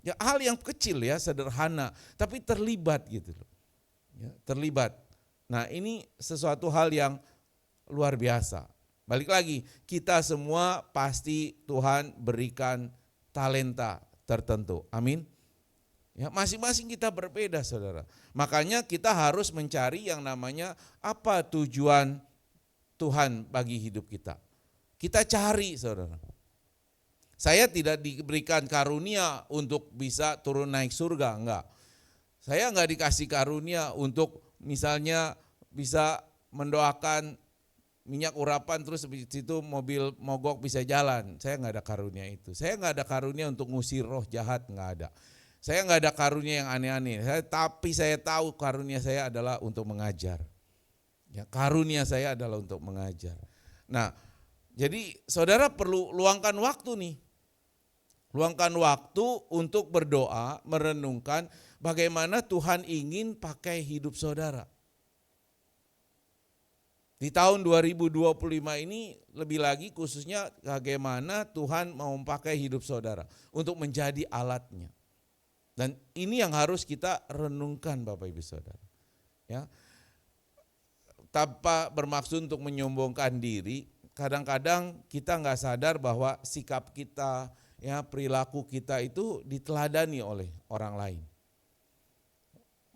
Ya hal yang kecil ya, sederhana, tapi terlibat gitu loh. Ya, terlibat. Nah ini sesuatu hal yang luar biasa. Balik lagi, kita semua pasti Tuhan berikan talenta tertentu. Amin. Ya, masing-masing kita berbeda saudara. Makanya kita harus mencari yang namanya apa tujuan Tuhan bagi hidup kita. Kita cari saudara. Saya tidak diberikan karunia untuk bisa turun naik surga, enggak. Saya enggak dikasih karunia untuk misalnya bisa mendoakan minyak urapan terus habis itu mobil mogok bisa jalan. Saya enggak ada karunia itu. Saya enggak ada karunia untuk ngusir roh jahat, enggak ada. Saya enggak ada karunia yang aneh-aneh. Tapi saya tahu karunia saya adalah untuk mengajar. Ya, karunia saya adalah untuk mengajar. Nah, jadi saudara perlu luangkan waktu nih. Luangkan waktu untuk berdoa, merenungkan bagaimana Tuhan ingin pakai hidup saudara. Di tahun 2025 ini lebih lagi khususnya bagaimana Tuhan mau memakai hidup saudara untuk menjadi alatnya. Dan ini yang harus kita renungkan Bapak Ibu Saudara. Ya. Tanpa bermaksud untuk menyombongkan diri, kadang-kadang kita nggak sadar bahwa sikap kita, ya perilaku kita itu diteladani oleh orang lain.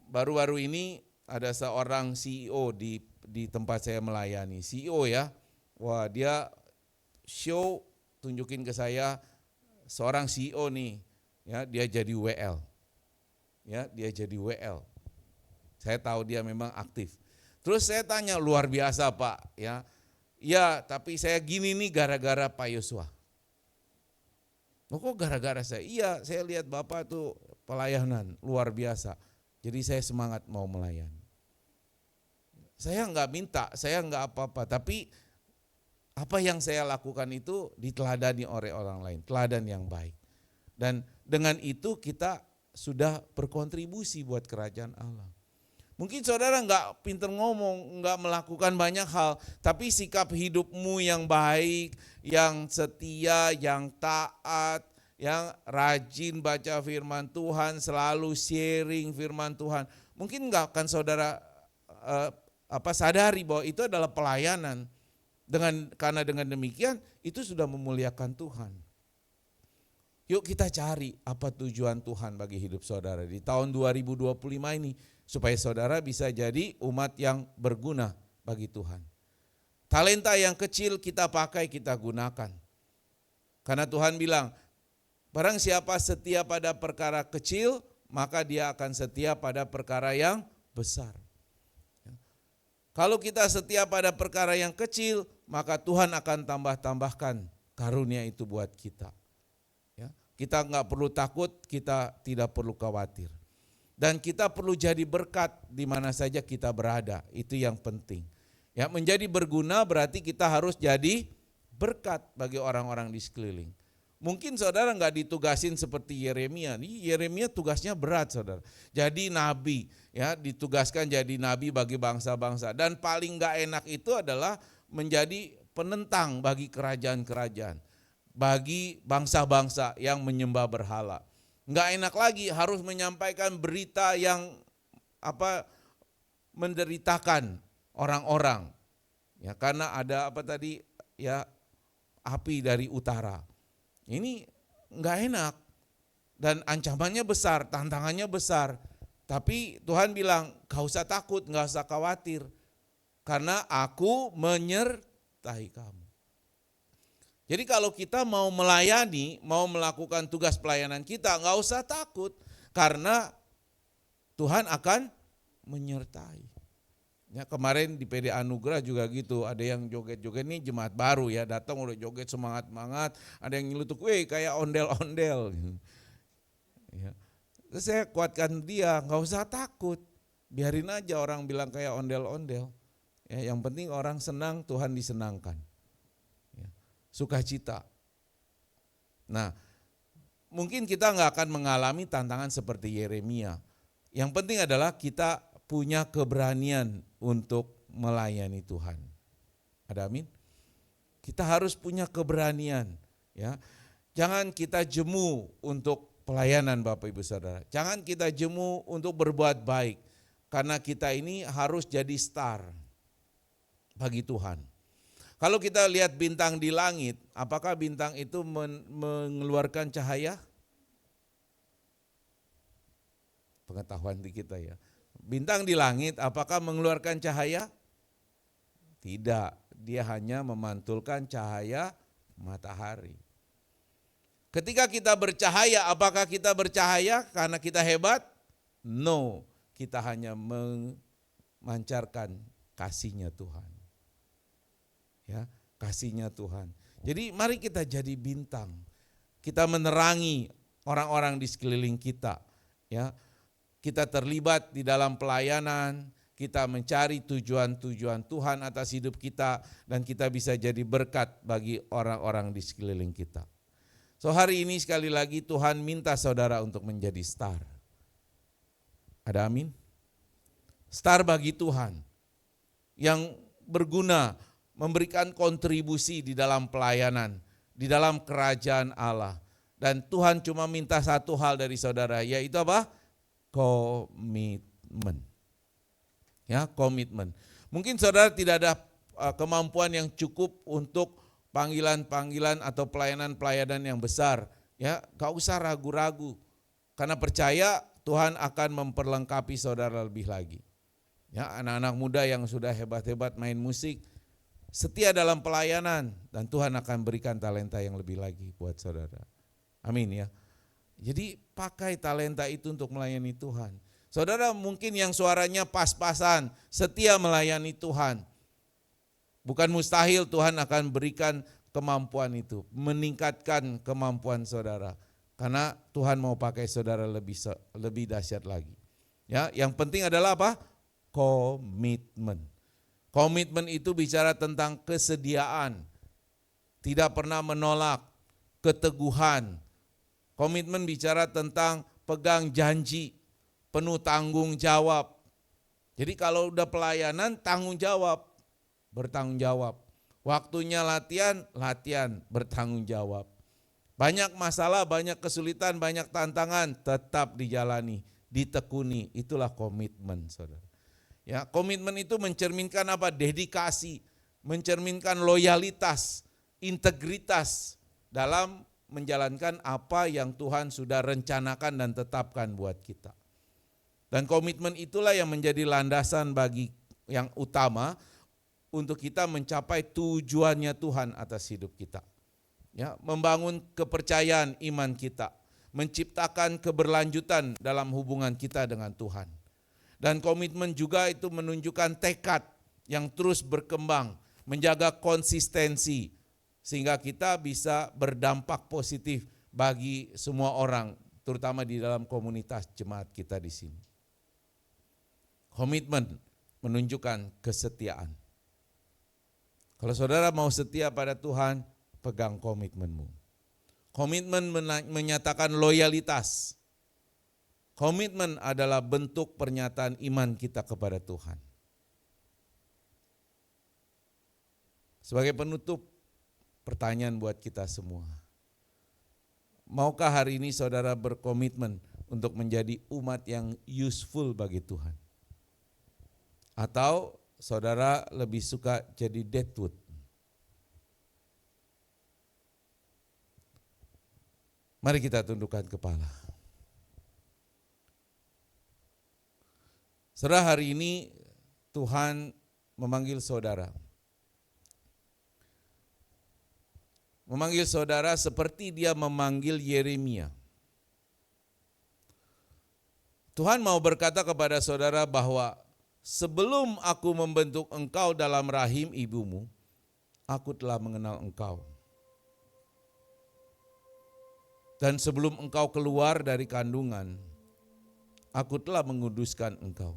Baru-baru ini ada seorang CEO di tempat saya melayani, CEO ya, wah dia show tunjukin ke saya seorang CEO nih, ya dia jadi WL, ya dia jadi WL. Saya tahu dia memang aktif. Terus saya tanya luar biasa Pak, ya, ya tapi saya gini nih gara-gara Pak Yosua. Oh, kok gara-gara saya? Iya, saya lihat Bapak tuh pelayanan luar biasa. Jadi saya semangat mau melayani. Saya enggak minta, saya enggak apa-apa, tapi apa yang saya lakukan itu diteladani oleh orang lain, teladan yang baik. Dan dengan itu kita sudah berkontribusi buat kerajaan Allah. Mungkin saudara enggak pintar ngomong, enggak melakukan banyak hal, tapi sikap hidupmu yang baik, yang setia, yang taat, yang rajin baca firman Tuhan, selalu sharing firman Tuhan. Mungkin enggak akan saudara sadari bahwa itu adalah pelayanan. Karena dengan demikian itu sudah memuliakan Tuhan. Yuk kita cari apa tujuan Tuhan bagi hidup saudara di tahun 2025 ini supaya saudara bisa jadi umat yang berguna bagi Tuhan. Talenta yang kecil kita pakai, kita gunakan. Karena Tuhan bilang, barang siapa setia pada perkara kecil, maka dia akan setia pada perkara yang besar. Kalau kita setia pada perkara yang kecil, maka Tuhan akan tambah-tambahkan karunia itu buat kita. Ya, kita enggak perlu takut, kita tidak perlu khawatir. Dan kita perlu jadi berkat di mana saja kita berada, itu yang penting. Ya, menjadi berguna berarti kita harus jadi berkat bagi orang-orang di sekeliling. Mungkin saudara enggak ditugasin seperti Yeremia. Yeremia tugasnya berat saudara. Jadi nabi, ya ditugaskan jadi nabi bagi bangsa-bangsa. Dan paling enggak enak itu adalah menjadi penentang bagi kerajaan-kerajaan. Bagi bangsa-bangsa yang menyembah berhala. Enggak enak lagi harus menyampaikan berita yang menderitakan orang-orang. Ya karena ada api dari utara. Ini enggak enak dan ancamannya besar, tantangannya besar. Tapi Tuhan bilang, gak usah takut, gak usah khawatir. Karena aku menyertai kamu. Jadi kalau kita mau melayani, mau melakukan tugas pelayanan kita, gak usah takut. Karena Tuhan akan menyertai. Ya, kemarin di PD Anugerah juga gitu, ada yang joget-joget, ini jemaat baru ya, datang udah joget semangat-mangat, ada yang nyelutuk, kayak ondel-ondel. Ya. Terus saya kuatkan dia, gak usah takut, biarin aja orang bilang kayak ondel-ondel. Ya, yang penting orang senang, Tuhan disenangkan. sukacita. Nah, mungkin kita nggak akan mengalami tantangan seperti Yeremia. Yang penting adalah kita punya keberanian untuk melayani Tuhan. Ada amin? Kita harus punya keberanian, ya. Jangan kita jemu untuk pelayanan Bapak Ibu Saudara. Jangan kita jemu untuk berbuat baik. Karena kita ini harus jadi star bagi Tuhan. Kalau kita lihat bintang di langit, apakah bintang itu mengeluarkan cahaya? Pengetahuan di kita ya. Bintang di langit apakah mengeluarkan cahaya? Tidak, dia hanya memantulkan cahaya matahari. Ketika kita bercahaya, apakah kita bercahaya karena kita hebat? No, kita hanya memancarkan kasih-Nya Tuhan. Ya, kasih-Nya Tuhan. Jadi mari kita jadi bintang. Kita menerangi orang-orang di sekeliling kita, ya. Kita terlibat di dalam pelayanan, kita mencari tujuan-tujuan Tuhan atas hidup kita, dan kita bisa jadi berkat bagi orang-orang di sekeliling kita. So hari ini sekali lagi Tuhan minta saudara untuk menjadi star. Ada amin? Star bagi Tuhan yang berguna, memberikan kontribusi di dalam pelayanan, di dalam kerajaan Allah. Dan Tuhan cuma minta satu hal dari saudara, yaitu apa? Komitmen. Ya, komitmen. Mungkin saudara tidak ada kemampuan yang cukup untuk panggilan-panggilan atau pelayanan-pelayanan yang besar. Ya, gak usah ragu-ragu. Karena percaya Tuhan akan memperlengkapi saudara lebih lagi. Ya, anak-anak muda yang sudah hebat-hebat main musik, setia dalam pelayanan, dan Tuhan akan berikan talenta yang lebih lagi buat saudara. Amin ya. Jadi pakai talenta itu untuk melayani Tuhan. Saudara mungkin yang suaranya pas-pasan, setia melayani Tuhan. Bukan mustahil Tuhan akan berikan kemampuan itu, meningkatkan kemampuan saudara. Karena Tuhan mau pakai saudara lebih dahsyat lagi. Ya, yang penting adalah apa? Komitmen. Komitmen itu bicara tentang kesediaan, tidak pernah menolak, keteguhan. Komitmen bicara tentang pegang janji, penuh tanggung jawab. Jadi kalau udah pelayanan, tanggung jawab, bertanggung jawab. Waktunya latihan, latihan, bertanggung jawab. Banyak masalah, banyak kesulitan, banyak tantangan, tetap dijalani, ditekuni. Itulah komitmen, saudara. Ya, komitmen itu mencerminkan apa? Dedikasi, mencerminkan loyalitas, integritas dalam menjalankan apa yang Tuhan sudah rencanakan dan tetapkan buat kita. Dan komitmen itulah yang menjadi landasan bagi yang utama untuk kita mencapai tujuannya Tuhan atas hidup kita. Ya, membangun kepercayaan iman kita, menciptakan keberlanjutan dalam hubungan kita dengan Tuhan. Dan komitmen juga itu menunjukkan tekad yang terus berkembang, menjaga konsistensi, sehingga kita bisa berdampak positif bagi semua orang, terutama di dalam komunitas jemaat kita di sini. Komitmen menunjukkan kesetiaan. Kalau saudara mau setia pada Tuhan, pegang komitmenmu. Komitmen menyatakan loyalitas. Komitmen adalah bentuk pernyataan iman kita kepada Tuhan. Sebagai penutup, pertanyaan buat kita semua. Maukah hari ini saudara berkomitmen untuk menjadi umat yang useful bagi Tuhan? Atau saudara lebih suka jadi deadwood? Mari kita tundukkan kepala. Saudara, hari ini Tuhan memanggil saudara. Memanggil saudara seperti Dia memanggil Yeremia. Tuhan mau berkata kepada saudara bahwa sebelum aku membentuk engkau dalam rahim ibumu, aku telah mengenal engkau. Dan sebelum engkau keluar dari kandungan, aku telah menguduskan engkau.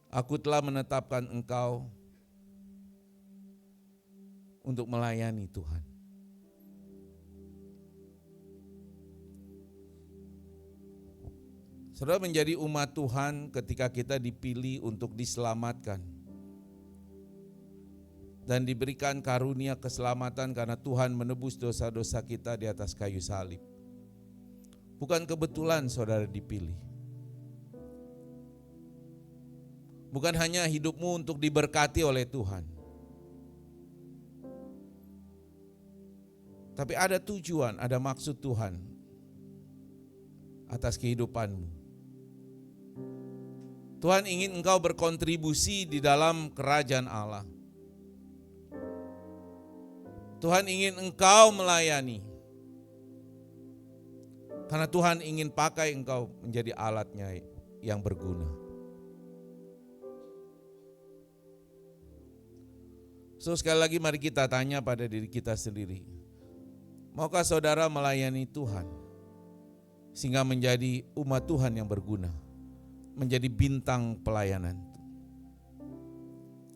Aku telah menetapkan engkau untuk melayani Tuhan. Saudara, menjadi umat Tuhan ketika kita dipilih untuk diselamatkan dan diberikan karunia keselamatan karena Tuhan menebus dosa-dosa kita di atas kayu salib. Bukan kebetulan saudara dipilih. Bukan hanya hidupmu untuk diberkati oleh Tuhan, tapi ada tujuan, ada maksud Tuhan atas kehidupanmu. Tuhan ingin engkau berkontribusi di dalam kerajaan Allah. Tuhan ingin engkau melayani. Karena Tuhan ingin pakai engkau menjadi alatnya yang berguna. So sekali lagi mari kita tanya pada diri kita sendiri. Maukah saudara melayani Tuhan sehingga menjadi umat Tuhan yang berguna? Menjadi bintang pelayanan.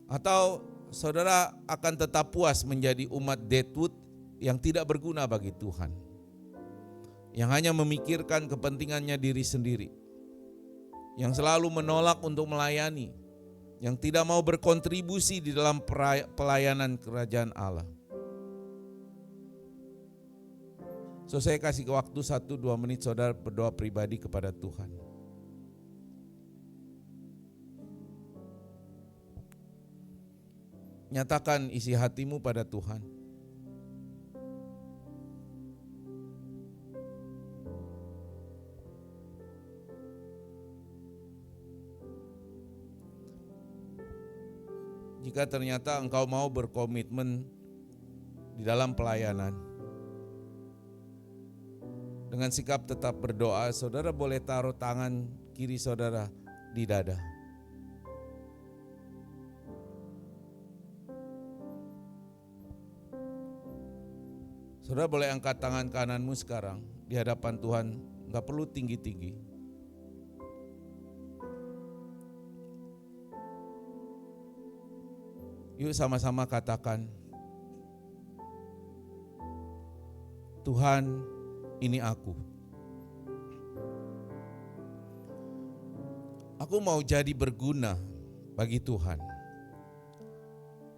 Atau saudara akan tetap puas menjadi umat deadwood yang tidak berguna bagi Tuhan. Yang hanya memikirkan kepentingannya diri sendiri. Yang selalu menolak untuk melayani. Yang tidak mau berkontribusi di dalam pelayanan kerajaan Allah. So saya kasih waktu 1-2 menit saudara berdoa pribadi kepada Tuhan. Nyatakan isi hatimu pada Tuhan. Jika ternyata engkau mau berkomitmen di dalam pelayanan, dengan sikap tetap berdoa, saudara boleh taruh tangan kiri saudara di dada. Saudara boleh angkat tangan kananmu sekarang di hadapan Tuhan, gak perlu tinggi-tinggi. Yuk sama-sama katakan, Tuhan, ini aku. Aku mau jadi berguna bagi Tuhan.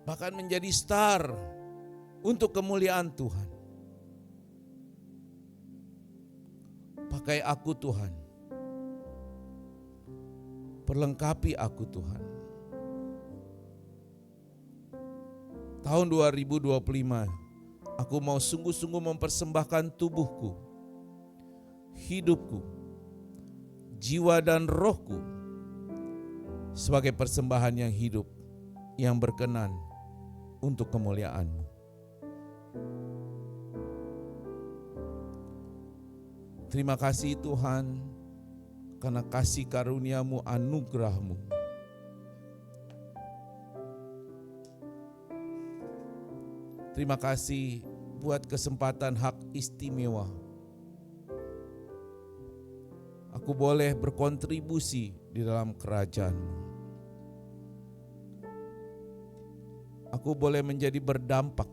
Bahkan menjadi star untuk kemuliaan Tuhan. Pakai aku Tuhan. Perlengkapi aku Tuhan. Tahun 2025, aku mau sungguh-sungguh mempersembahkan tubuhku, hidupku, jiwa dan rohku sebagai persembahan yang hidup, yang berkenan untuk kemuliaan-Mu. Terima kasih Tuhan, karena kasih karunia-Mu, anugerah-Mu. Terima kasih buat kesempatan hak istimewa. Aku boleh berkontribusi di dalam kerajaan-Mu. Aku boleh menjadi berdampak.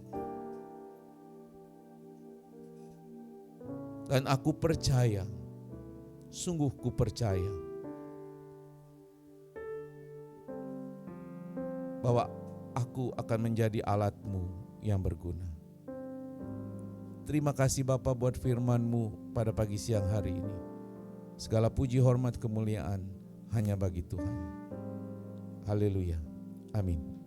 Dan aku percaya, sungguh ku percaya, bahwa aku akan menjadi alat-Mu yang berguna. Terima kasih Bapa buat firman-Mu pada pagi siang hari ini. Segala puji, hormat, kemuliaan hanya bagi Tuhan. Haleluya. Amin.